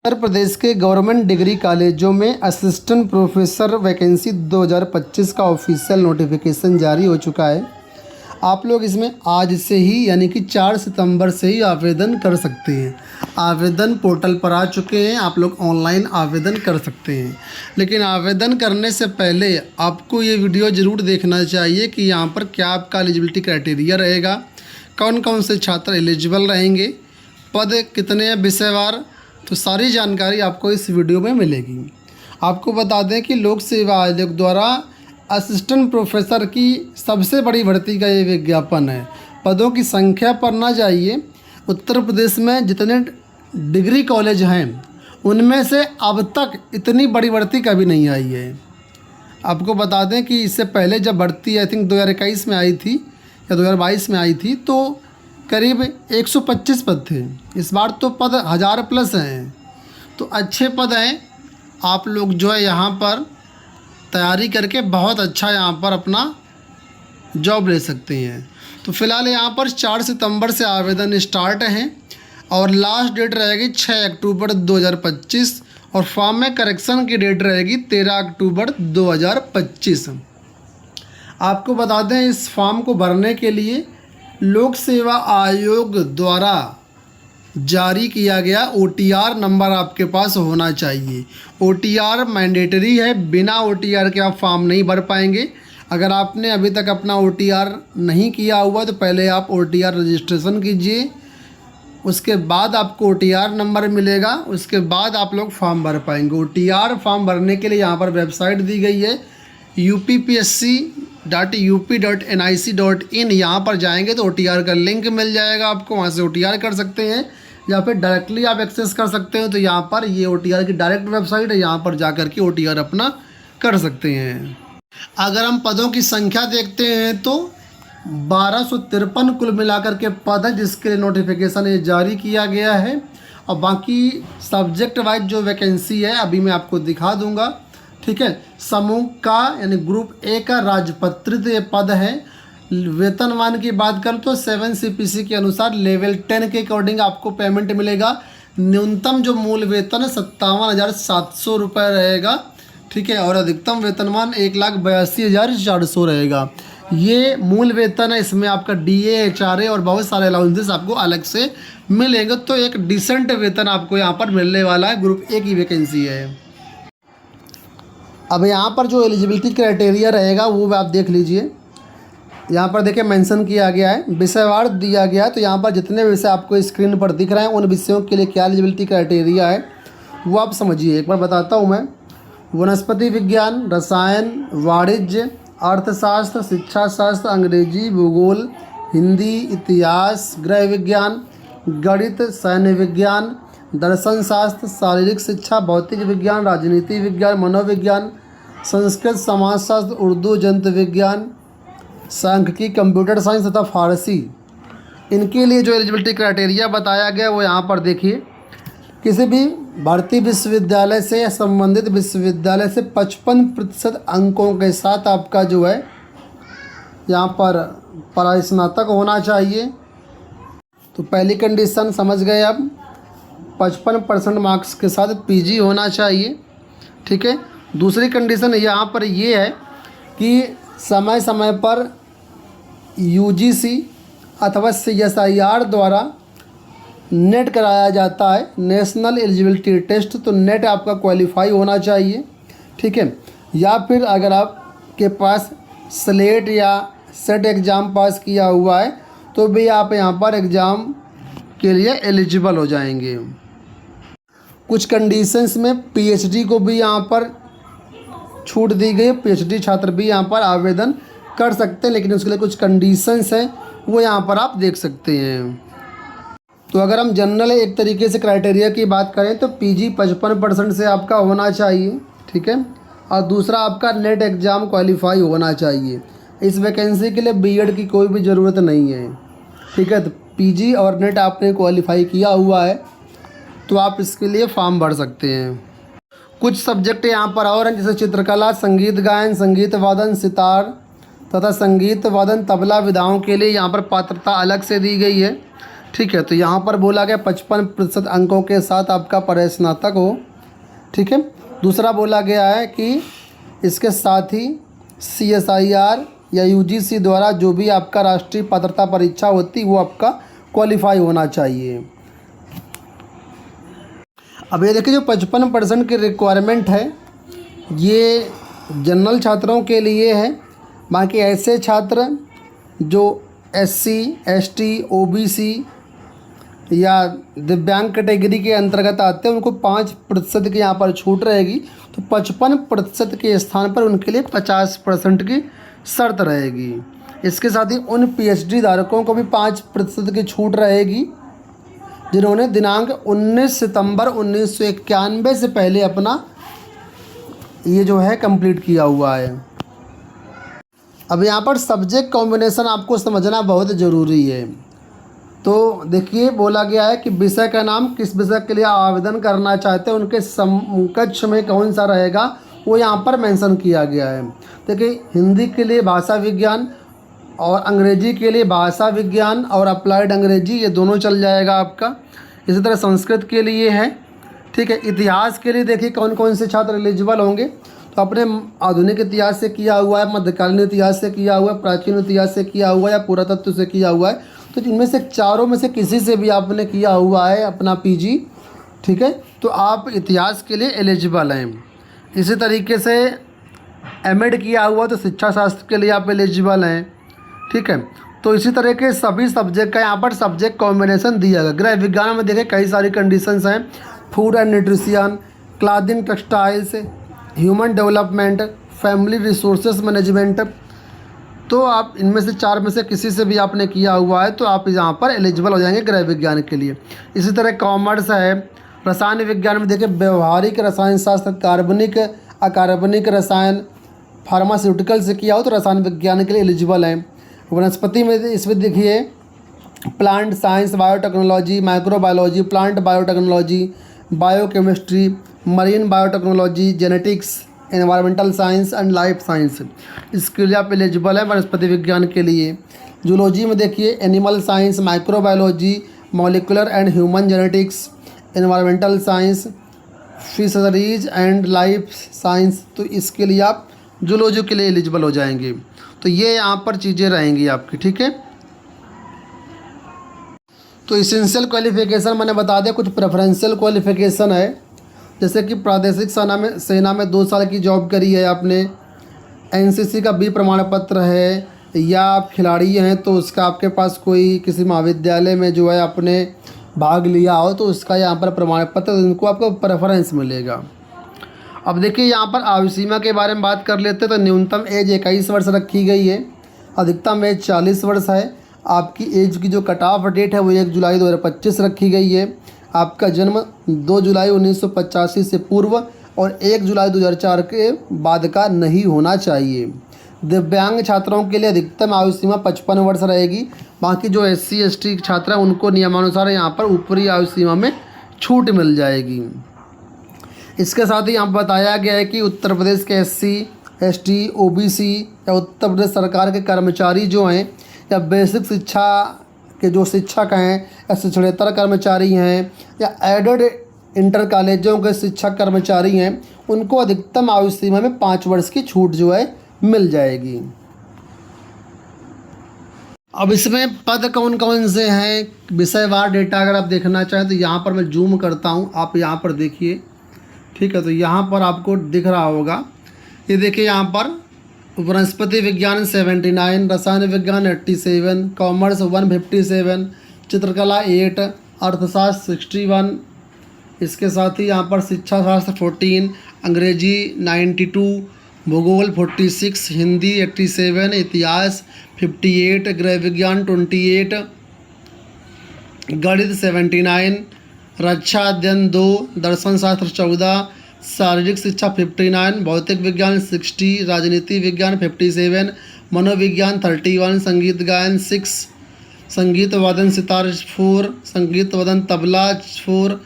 उत्तर प्रदेश के government degree कॉलेजों में असिस्टेंट प्रोफेसर वैकेंसी 2025 का ऑफिशियल नोटिफिकेशन जारी हो चुका है। आप लोग इसमें आज से ही यानी कि 4 सितंबर से ही आवेदन कर सकते हैं। आवेदन पोर्टल पर आ चुके हैं, आप लोग ऑनलाइन आवेदन कर सकते हैं। लेकिन आवेदन करने से पहले आपको ये वीडियो ज़रूर देखना चाहिए कि यहाँ पर क्या आपका एलिजिबिलिटी क्राइटेरिया रहेगा, कौन कौन से छात्र एलिजिबल रहेंगे, पद कितने हैं विषयवार, तो सारी जानकारी आपको इस वीडियो में मिलेगी। आपको बता दें कि लोक सेवा आयोग द्वारा असिस्टेंट प्रोफेसर की सबसे बड़ी भर्ती का ये विज्ञापन है। पदों की संख्या पर ना जाइए, उत्तर प्रदेश में जितने डिग्री कॉलेज हैं उनमें से अब तक इतनी बड़ी भर्ती कभी नहीं आई है। आपको बता दें कि इससे पहले जब भर्ती आई थिंक 2021 में आई थी या 2022 में आई थी तो करीब 125 पद थे। इस बार तो पद 1000 प्लस हैं, तो अच्छे पद हैं। आप लोग जो है यहाँ पर तैयारी करके बहुत अच्छा यहाँ पर अपना जॉब ले सकते हैं। तो फ़िलहाल यहाँ पर 4 सितंबर से आवेदन स्टार्ट हैं और लास्ट डेट रहेगी 6 अक्टूबर 2025 और फॉर्म में करेक्शन की डेट रहेगी 13 अक्टूबर 2025। आपको बता दें इस फॉर्म को भरने के लिए लोक सेवा आयोग द्वारा जारी किया गया OTR नंबर आपके पास होना चाहिए। OTR मैंडेटरी है, बिना OTR के आप फॉर्म नहीं भर पाएंगे। अगर आपने अभी तक अपना OTR नहीं किया हुआ तो पहले आप OTR रजिस्ट्रेशन कीजिए, उसके बाद आपको OTR नंबर मिलेगा, उसके बाद आप लोग फॉर्म भर पाएंगे। OTR फॉर्म भरने के लिए यहाँ पर वेबसाइट दी गई है uppsc.up.nic.in। यहाँ पर जाएंगे तो OTR का लिंक मिल जाएगा आपको, वहाँ से OTR कर सकते हैं या फिर डायरेक्टली आप एक्सेस कर सकते हो। तो यहाँ पर ये OTR की डायरेक्ट वेबसाइट है, यहाँ पर जा कर के OTR अपना कर सकते हैं। अगर हम पदों की संख्या देखते हैं तो 1253 कुल मिलाकर के पद हैं जिसके लिए नोटिफिकेशन ये जारी किया गया है। और बाकी सब्जेक्ट वाइज जो वैकेंसी है अभी मैं आपको दिखा दूंगा, ठीक है। समूह का यानी ग्रुप ए का राजपत्रित ये पद है। वेतनमान की बात करूँ तो 7 CPC के अनुसार लेवल 10 के अकॉर्डिंग आपको पेमेंट मिलेगा। न्यूनतम जो मूल वेतन है 57,700 रुपये रहेगा, ठीक है। और अधिकतम वेतनमान 1,82,400 रहेगा। ये मूल वेतन है, इसमें आपका DA HRA और बहुत सारे अलाउंसेस आपको अलग से मिलेंगे। तो एक डिसेंट वेतन आपको यहाँ पर मिलने वाला है। ग्रुप ए की वैकेंसी है। अब यहाँ पर जो एलिजिबिलिटी क्राइटेरिया रहेगा वो आप देख लीजिए। यहाँ पर देखिए मेंशन किया गया है, विषयवार दिया गया है। तो यहाँ पर जितने विषय आपको स्क्रीन पर दिख रहे हैं उन विषयों के लिए क्या एलिजिबिलिटी क्राइटेरिया है वो आप समझिए। एक बार बताता हूँ मैं। वनस्पति विज्ञान, रसायन, वाणिज्य, अर्थशास्त्र, शिक्षा शास्त्र, अंग्रेजी, भूगोल, हिंदी, इतिहास, गृह विज्ञान, गणित, सैन्य विज्ञान, दर्शन शास्त्र, शारीरिक शिक्षा, भौतिक विज्ञान, राजनीति विज्ञान, मनोविज्ञान, संस्कृत, समाजशास्त्र, उर्दू, जंतु विज्ञान, सांख्यिकी, कंप्यूटर साइंस तथा फारसी। इनके लिए जो एलिजिबिलिटी क्राइटेरिया बताया गया वो यहाँ पर देखिए। किसी भी भारतीय विश्वविद्यालय से या संबंधित विश्वविद्यालय से 55% अंकों के साथ आपका जो है यहाँ पर परास्नातक होना चाहिए। तो पहली कंडीशन समझ गए आप, 55% मार्क्स के साथ PG होना चाहिए, ठीक है। दूसरी कंडीशन यहाँ पर ये है कि समय समय पर UGC अथवा CSIR द्वारा नेट कराया जाता है, नेशनल एलिजिबिलिटी टेस्ट। तो नेट आपका क्वालिफाई होना चाहिए, ठीक है। या फिर अगर आपके पास स्लेट या सेट एग्ज़ाम पास किया हुआ है तो भी आप यहाँ पर एग्ज़ाम के लिए एलिजिबल हो जाएंगे। कुछ कंडीशंस में PhD को भी यहाँ पर छूट दी गई। PhD छात्र भी यहाँ पर आवेदन कर सकते हैं, लेकिन उसके लिए कुछ कंडीशंस हैं वो यहाँ पर आप देख सकते हैं। तो अगर हम जनरल एक तरीके से क्राइटेरिया की बात करें तो PG 55% से आपका होना चाहिए, ठीक है। और दूसरा आपका नेट एग्ज़ाम क्वालिफाई होना चाहिए। इस वैकेंसी के लिए BEd की कोई भी ज़रूरत नहीं है, ठीक है। तो PG और नेट आपने क्वालिफाई किया हुआ है तो आप इसके लिए फॉर्म भर सकते हैं। कुछ सब्जेक्ट यहाँ पर और हैं जैसे चित्रकला, संगीत गायन, संगीत वादन, सितार तथा संगीत वादन तबला विधाओं के लिए यहाँ पर पात्रता अलग से दी गई है, ठीक है, तो यहाँ पर बोला गया 55% अंकों के साथ आपका परिस्नातक हो। ठीक है, दूसरा बोला गया है कि इसके साथ ही CSIR या UGC द्वारा जो भी आपका राष्ट्रीय पात्रता परीक्षा होती वो आपका क्वालिफाई होना चाहिए। अब ये देखिए जो 55% की रिक्वायरमेंट है ये जनरल छात्रों के लिए है। बाकी ऐसे छात्र जो SC, ST, OBC या दिव्यांग कैटेगरी के अंतर्गत आते हैं उनको 5% की यहाँ पर छूट रहेगी। तो 55% के स्थान पर उनके लिए 50% की शर्त रहेगी। इसके साथ ही उन PhD धारकों को भी 5% की छूट रहेगी जिन्होंने दिनांक 19 सितंबर 1991 से पहले अपना ये जो है कंप्लीट किया हुआ है। अब यहाँ पर सब्जेक्ट कॉम्बिनेशन आपको समझना बहुत ज़रूरी है। तो देखिए बोला गया है कि विषय का नाम किस विषय के लिए आवेदन करना चाहते हैं उनके समकक्ष में कौन सा रहेगा वो यहाँ पर मेंशन किया गया है। देखिए हिंदी के लिए भाषा विज्ञान और अंग्रेजी के लिए भाषा विज्ञान और अप्लाइड अंग्रेजी ये दोनों चल जाएगा आपका। इसी तरह संस्कृत के लिए है। ठीक है, इतिहास के लिए देखिए कौन कौन से छात्र एलिजिबल होंगे। तो अपने आधुनिक इतिहास से किया हुआ है, मध्यकालीन इतिहास से किया हुआ है, प्राचीन इतिहास से किया हुआ है या पुरातत्व से किया हुआ है। तो इनमें से चारों में से किसी से भी आपने किया हुआ है अपना PG, ठीक है, तो आप इतिहास के लिए एलिजिबल हैं। इसी तरीके से MAd किया हुआ तो शिक्षा शास्त्र के लिए आप एलिजिबल हैं। ठीक है, तो इसी तरह के सभी सब्जेक्ट का यहाँ पर सब्जेक्ट कॉम्बिनेशन दिया गया। गृह विज्ञान में देखें कई सारी कंडीशंस हैं, food and nutrition, clothing textiles, human development, family resources management. तो आप इनमें से चार में से किसी से भी आपने किया हुआ है तो आप यहाँ पर एलिजिबल हो जाएंगे गृह विज्ञान के लिए। इसी तरह कॉमर्स है, रसायन विज्ञान में देखिए व्यवहारिक रसायन शास्त्र, कार्बनिक अकार्बनिक रसायन, फार्मास्यूटिकल से किया हो तो रसायन विज्ञान के लिए एलिजिबल हैं। वनस्पति में इसमें देखिए plant science, biotechnology, microbiology, plant biotechnology, biochemistry, marine biotechnology, genetics, environmental science and life science, इसके लिए आप एलिजिबल है वनस्पति विज्ञान के लिए। जूलॉजी में देखिए animal science, microbiology, molecular and human genetics, environmental science, fisheries and life science, तो इसके लिए आप जूलॉजी के लिए एलिजिबल हो जाएंगे। तो ये यहाँ पर चीज़ें रहेंगी आपकी। ठीक है, तो इसेंशियल क्वालिफिकेशन मैंने बता दिया। कुछ प्रेफरेंशियल क्वालिफिकेशन है, जैसे कि प्रादेशिक सेना में 2 साल की जॉब करी है आपने, NCC का B प्रमाण पत्र है, या आप खिलाड़ी हैं तो उसका आपके पास कोई किसी महाविद्यालय में जो है आपने भाग लिया हो तो उसका यहाँ पर प्रमाण पत्र, उनको आपको प्रेफरेंस मिलेगा। अब देखिए यहाँ पर आयु सीमा के बारे में बात कर लेते हैं। तो न्यूनतम एज 21 वर्ष रखी गई है, अधिकतम एज 40 वर्ष है। आपकी एज की जो कट ऑफ डेट है वो 1 जुलाई 2025 रखी गई है। आपका जन्म 2 जुलाई 1985 से पूर्व और 1 जुलाई 2004 के बाद का नहीं होना चाहिए। दिव्यांग छात्रों के लिए अधिकतम आयु सीमा 55 वर्ष रहेगी। बाकी जो SC ST छात्र हैं उनको नियमानुसार यहाँ पर ऊपरी आयु सीमा में छूट मिल जाएगी। इसके साथ ही यहाँ बताया गया है कि उत्तर प्रदेश के SC ST OBC या उत्तर प्रदेश सरकार के कर्मचारी जो हैं या बेसिक शिक्षा के जो शिक्षक हैं या शिक्षणेतर कर्मचारी हैं या एडेड इंटर कॉलेजों के शिक्षक कर्मचारी हैं उनको अधिकतम आयु सीमा में 5 वर्ष की छूट जो है मिल जाएगी। अब इसमें पद कौन कौन से हैं, विषयवार डेटा अगर आप देखना चाहें तो यहाँ पर मैं जूम करता हूँ, आप यहाँ पर देखिए। ठीक है, तो यहाँ पर आपको दिख रहा होगा, ये देखिए यहाँ पर वनस्पति विज्ञान 79, रसायन विज्ञान 87, कॉमर्स 157, चित्रकला 8, अर्थशास्त्र 61। इसके साथ ही यहाँ पर शिक्षा शास्त्र 14, अंग्रेजी 92, भूगोल 46, हिंदी 87, इतिहास 58, गृह विज्ञान 28, गणित 79, रक्षा अध्ययन 2, दर्शन शास्त्र 14, शारीरिक शिक्षा 59, भौतिक विज्ञान 60, राजनीति विज्ञान 57, मनोविज्ञान 31, संगीत गायन 6, संगीत वादन सितार 4, संगीत वादन तबला 4,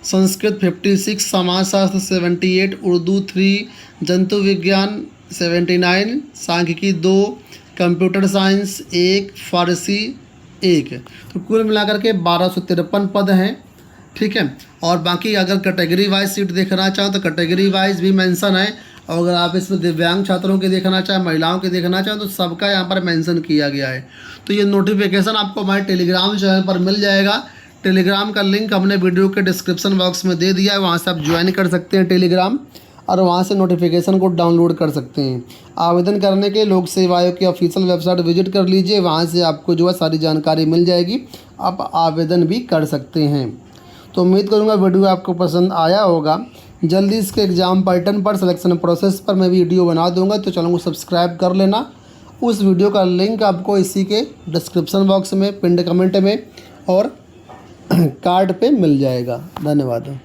संस्कृत 56, समाजशास्त्र 78, उर्दू 3, जंतु विज्ञान 79, सांख्यिकी 2, कंप्यूटर साइंस 1, फारसी 1। तो कुल मिलाकर के 1253 पद हैं, ठीक है। और बाकी अगर कैटेगरी वाइज सीट देखना चाहो तो कैटेगरी वाइज भी मेंशन है, और अगर आप इसमें दिव्यांग छात्रों के देखना चाहें, महिलाओं के देखना चाहें, तो सबका यहाँ पर मेंशन किया गया है। तो ये नोटिफिकेशन आपको हमारे टेलीग्राम चैनल पर मिल जाएगा। टेलीग्राम का लिंक हमने वीडियो के डिस्क्रिप्शन बॉक्स में दे दिया है, वहाँ से आप ज्वाइन कर सकते हैं टेलीग्राम, और वहाँ से नोटिफिकेशन को डाउनलोड कर सकते हैं। आवेदन करने के लोक सेवा आयोग की ऑफिशियल वेबसाइट विजिट कर लीजिए, वहाँ से आपको जो है सारी जानकारी मिल जाएगी, आप आवेदन भी कर सकते हैं। तो उम्मीद करूँगा वीडियो आपको पसंद आया होगा। जल्दी इसके एग्ज़ाम पैटर्न पर, सिलेक्शन प्रोसेस पर मैं वीडियो बना दूंगा, तो चैनल को सब्सक्राइब कर लेना। उस वीडियो का लिंक आपको इसी के डिस्क्रिप्शन बॉक्स में, पिंड कमेंट में और कार्ड पे मिल जाएगा। धन्यवाद।